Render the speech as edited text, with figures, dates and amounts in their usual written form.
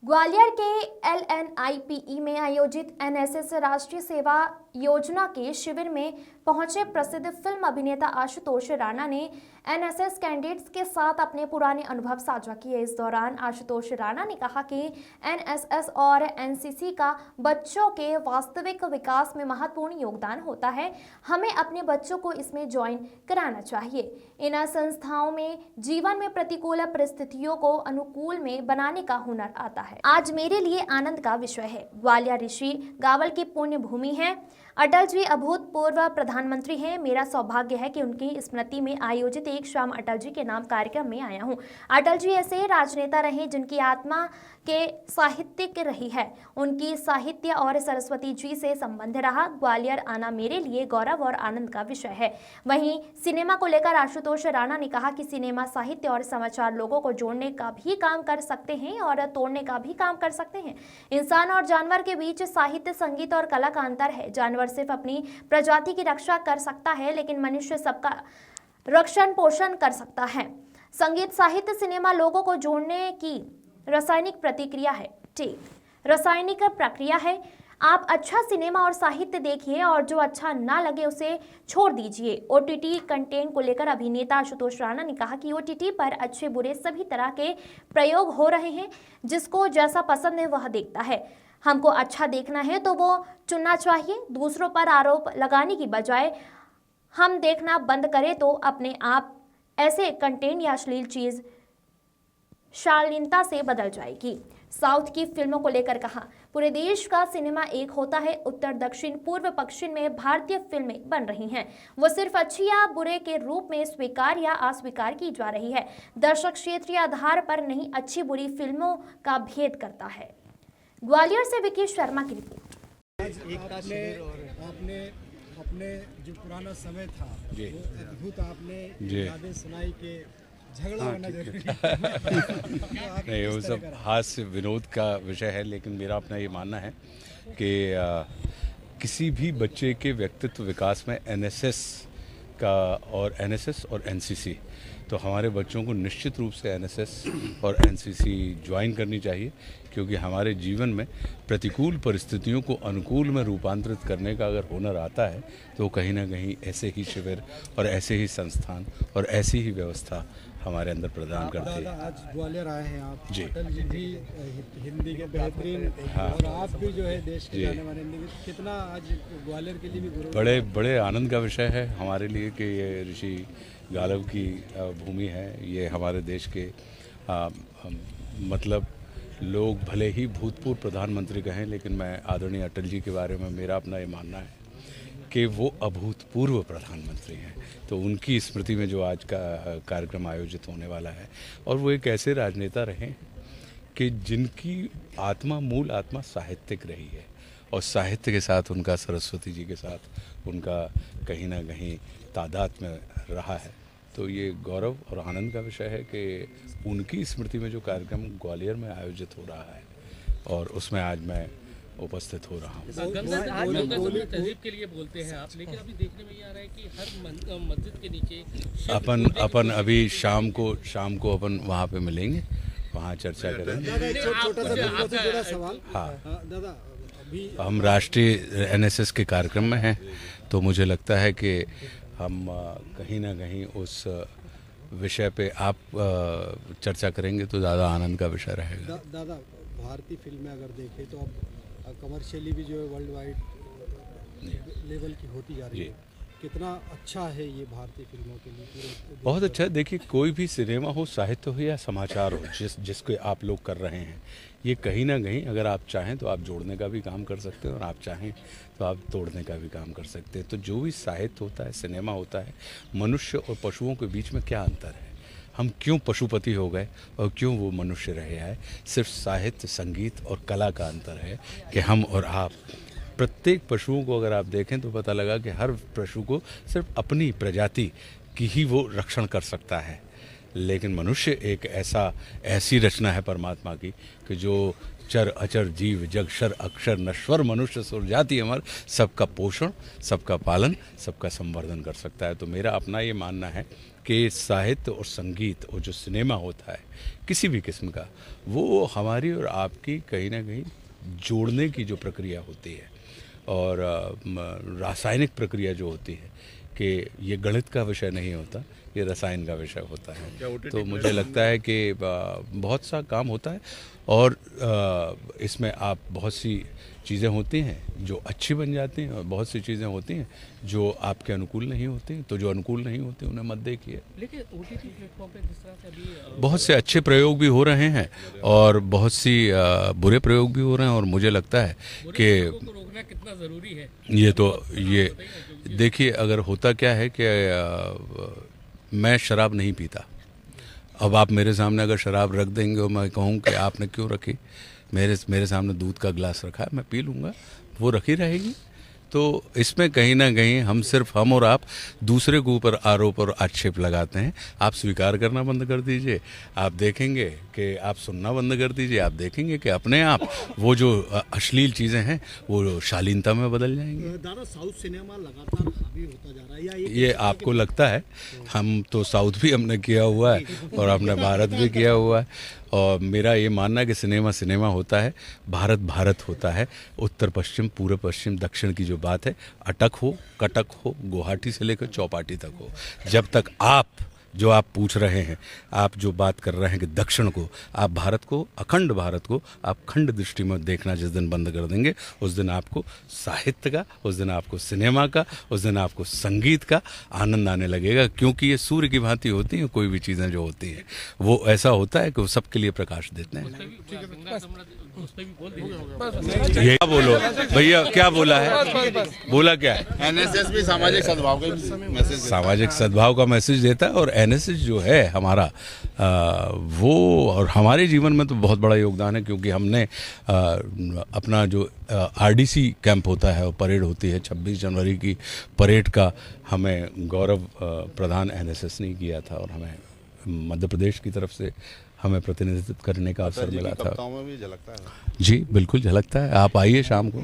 ग्वालियर के LNIPE में आयोजित NSS राष्ट्रीय सेवा योजना के शिविर में पहुंचे प्रसिद्ध फिल्म अभिनेता आशुतोष राणा ने NSS कैंडिडेट्स के साथ अपने पुराने अनुभव साझा किए। इस दौरान आशुतोष राणा ने कहा कि NSS और NCC का बच्चों के वास्तविक विकास में महत्वपूर्ण योगदान होता है। हमें अपने बच्चों को इसमें ज्वाइन कराना चाहिए। इन संस्थाओं में जीवन में प्रतिकूल परिस्थितियों को अनुकूल में बनाने का हुनर आता है। आज मेरे लिए आनंद का विषय है। ग्वालियर ऋषि गावल की पुण्य भूमि है। अटल जी अभूतपूर्व प्रधानमंत्री हैं। मेरा सौभाग्य है कि उनकी स्मृति में आयोजित एक शाम अटल जी के नाम कार्यक्रम में आया हूं। अटल जी ऐसे राजनेता रहे जिनकी आत्मा के साहित्यिक रही है। उनकी साहित्य और सरस्वती जी से संबंध रहा। ग्वालियर आना मेरे लिए गौरव और आनंद का विषय है। वहीं सिनेमा को लेकर आशुतोष राणा ने कहा कि सिनेमा साहित्य और समाचार लोगों को जोड़ने का भी काम कर सकते हैं और तोड़ने का भी काम कर सकते हैं। इंसान और जानवर के बीच साहित्य, संगीत और कला का अंतर है। जानवर सिर्फ अपनी प्रजाति की रक्षा कर सकता है, लेकिन मनुष्य सबका रक्षण पोषण कर सकता है। संगीत, साहित्य, सिनेमा लोगों को जोड़ने की रासायनिक प्रतिक्रिया है। ठीक, रासायनिक प्रक्रिया है। आप अच्छा सिनेमा और साहित्य देखिए और जो अच्छा ना लगे उसे छोड़ दीजिए। OTT कंटेंट को लेकर अभिनेता आशुतोष राणा ने कहा कि OTT पर अच्छे बुरे सभी तरह के प्रयोग हो रहे हैं। जिसको जैसा पसंद है वह देखता है। हमको अच्छा देखना है तो वो चुनना चाहिए। दूसरों पर आरोप लगाने की बजाय हम देखना बंद करें तो अपने आप ऐसे कंटेंट या अश्लील चीज शालीनता से बदल जाएगी। साउथ की फिल्मों को लेकर कहा, पूरे देश का सिनेमा एक होता है। उत्तर, दक्षिण, पूर्व, पश्चिम में भारतीय फिल्में बन रही हैं। वो सिर्फ अच्छी या बुरे के रूप में स्वीकार या अस्वीकार की जा रही है। दर्शक क्षेत्रीय आधार पर नहीं, अच्छी बुरी फिल्मों का भेद करता है। ग्वालियर से विकी शर्मा की रिपोर्ट। आपने अपने जो पुराना समय था वो अद्भुत आपने यादें सुनाई के झगड़ा होना जरूरी नहीं, वो सब हास्य विनोद का विषय है, लेकिन मेरा अपना ये मानना है कि किसी भी बच्चे के व्यक्तित्व विकास में NSS और NCC, तो हमारे बच्चों को निश्चित रूप से NSS और NCC ज्वाइन करनी चाहिए, क्योंकि हमारे जीवन में प्रतिकूल परिस्थितियों को अनुकूल में रूपांतरित करने का अगर हुनर आता है तो कहीं ना कहीं ऐसे ही शिविर और ऐसे ही संस्थान और ऐसी ही व्यवस्था हमारे अंदर प्रदान करती है। आज ग्वालियर आए हैं आप जी। अटल जी भी हिंदी के बेहतरीन और आप भी जो है देश के जाने वाले हिंदी के, कितना आज ग्वालियर के लिए भी बड़े आनंद का विषय है हमारे लिए कि ये ऋषि गावल की भूमि है। ये हमारे देश के मतलब लोग भले ही भूतपूर्व प्रधानमंत्री कहें, लेकिन मैं आदरणीय अटल जी के बारे में मेरा अपना ये मानना है कि वो अभूतपूर्व प्रधानमंत्री हैं। तो उनकी स्मृति में जो आज का कार्यक्रम आयोजित होने वाला है, और वो एक ऐसे राजनेता रहे कि जिनकी मूल आत्मा साहित्यिक रही है, और साहित्य के साथ उनका, सरस्वती जी के साथ उनका कहीं ना कहीं तादाद में रहा है। तो ये गौरव और आनंद का विषय है कि उनकी स्मृति में जो कार्यक्रम ग्वालियर में आयोजित हो रहा है और उसमें आज मैं उपस्थित हो रहा हूँ। तहजीब के लिए बोलते हैं आप, लेकिन अभी देखने में ये आ रहा है कि हर मस्जिद के नीचे अपन अभी शाम को अपन वहाँ पे मिलेंगे, वहाँ चर्चा करेंगे। छोटा सा सवाल। हाँ, दादा, अभी हम राष्ट्रीय NSS के कार्यक्रम में हैं, तो मुझे लगता है कि हम कहीं ना कहीं उस विषय पे आप चर्चा करेंगे तो ज़्यादा आनंद का विषय रहेगा। दादा, भारतीय फिल्में अगर देखें तो अब कमर्शियली भी जो है वर्ल्ड वाइड लेवल की होती जा रही है। कितना अच्छा है ये भारतीय फिल्मों के लिए पूरे बहुत अच्छा है। देखिए, कोई भी सिनेमा हो, साहित्य हो या समाचार हो, जिसको आप लोग कर रहे हैं, ये कहीं ना कहीं अगर आप चाहें तो आप जोड़ने का भी काम कर सकते हैं और आप चाहें तो आप तोड़ने का भी काम कर सकते हैं। तो जो भी साहित्य होता है, सिनेमा होता है, मनुष्य और पशुओं के बीच में क्या अंतर है, हम क्यों पशुपति हो गए और क्यों वो मनुष्य रहे हैं, सिर्फ साहित्य, संगीत और कला का अंतर है कि हम और आप। प्रत्येक पशुओं को अगर आप देखें तो पता लगा कि हर पशु को सिर्फ अपनी प्रजाति की ही वो रक्षण कर सकता है। लेकिन मनुष्य एक ऐसी रचना है परमात्मा की कि जो चर अचर जीव जग शर अक्षर नश्वर मनुष्य सुर जाति अमर सबका पोषण, सबका पालन, सबका संवर्धन कर सकता है। तो मेरा अपना ये मानना है कि साहित्य और संगीत और जो सिनेमा होता है किसी भी किस्म का, वो हमारी और आपकी कहीं ना कहीं जोड़ने की जो प्रक्रिया होती है और रासायनिक प्रक्रिया जो होती है कि ये गणित का विषय नहीं होता, ये रसायन का विषय होता है। तो मुझे लगता है कि बहुत सा काम होता है और इसमें आप बहुत सी चीज़ें होती हैं जो अच्छी बन जाती हैं और बहुत सी चीज़ें होती हैं जो आपके अनुकूल नहीं होती। तो जो अनुकूल नहीं होती उन्हें मत देखिए। लेकिन ओटीटी प्लेटफॉर्म पे जिस तरह से अभी बहुत से अच्छे प्रयोग भी हो रहे हैं और बहुत सी बुरे प्रयोग भी हो रहे हैं और मुझे लगता है कि लोगों को रोकना कितना ज़रूरी है। ये देखिए, अगर होता क्या है कि मैं शराब नहीं पीता। अब आप मेरे सामने अगर शराब रख देंगे और मैं कहूँ कि आपने क्यों रखी, मेरे सामने दूध का गिलास रखा है, मैं पी लूँगा, वो रखी रहेगी। तो इसमें कहीं ना कहीं हम और आप दूसरे के ऊपर आरोप और आक्षेप लगाते हैं। आप स्वीकार करना बंद कर दीजिए, आप देखेंगे कि आप सुनना बंद कर दीजिए, आप देखेंगे कि अपने आप वो जो अश्लील चीज़ें हैं वो शालीनता में बदल जाएंगी। दादा, साउथ सिनेमा लगातार हावी होता जा रहा है या ये आपको लगता है? हम तो साउथ भी हमने किया हुआ है और हमने भारत भी किया हुआ है। और मेरा ये मानना है कि सिनेमा होता है, भारत होता है। उत्तर पश्चिम, पूर्व पश्चिम, दक्षिण की जो बात है, अटक हो, कटक हो, गुवाहाटी से लेकर चौपाटी तक हो, जब तक आप जो आप पूछ रहे हैं, आप जो बात कर रहे हैं कि दक्षिण को, आप भारत को, अखंड भारत को आप खंड दृष्टि में देखना जिस दिन बंद कर देंगे, उस दिन आपको साहित्य का, उस दिन आपको सिनेमा का, उस दिन आपको संगीत का आनंद आने लगेगा। क्योंकि ये सूर्य की भांति होती हैं कोई भी चीज़ें जो होती हैं, वो ऐसा होता है कि वो सबके लिए प्रकाश देते हैं। ये क्या बोलो भैया, क्या बोला है? बोला क्या है? एनएसएस भी सामाजिक सद्भाव का मैसेज, सामाजिक सद्भाव का मैसेज देता है और एनएसएस जो है हमारा वो और हमारे जीवन में तो बहुत बड़ा योगदान है। क्योंकि हमने अपना जो आरडीसी कैंप होता है और परेड होती है 26 जनवरी की परेड का हमें गौरव प्रदान एनएसएस ने किया था और हमें मध्य प्रदेश की तरफ से हमें प्रतिनिधित्व करने का अवसर मिला था। में भी झलकता है। जी बिल्कुल झलकता है। आप आइए शाम को।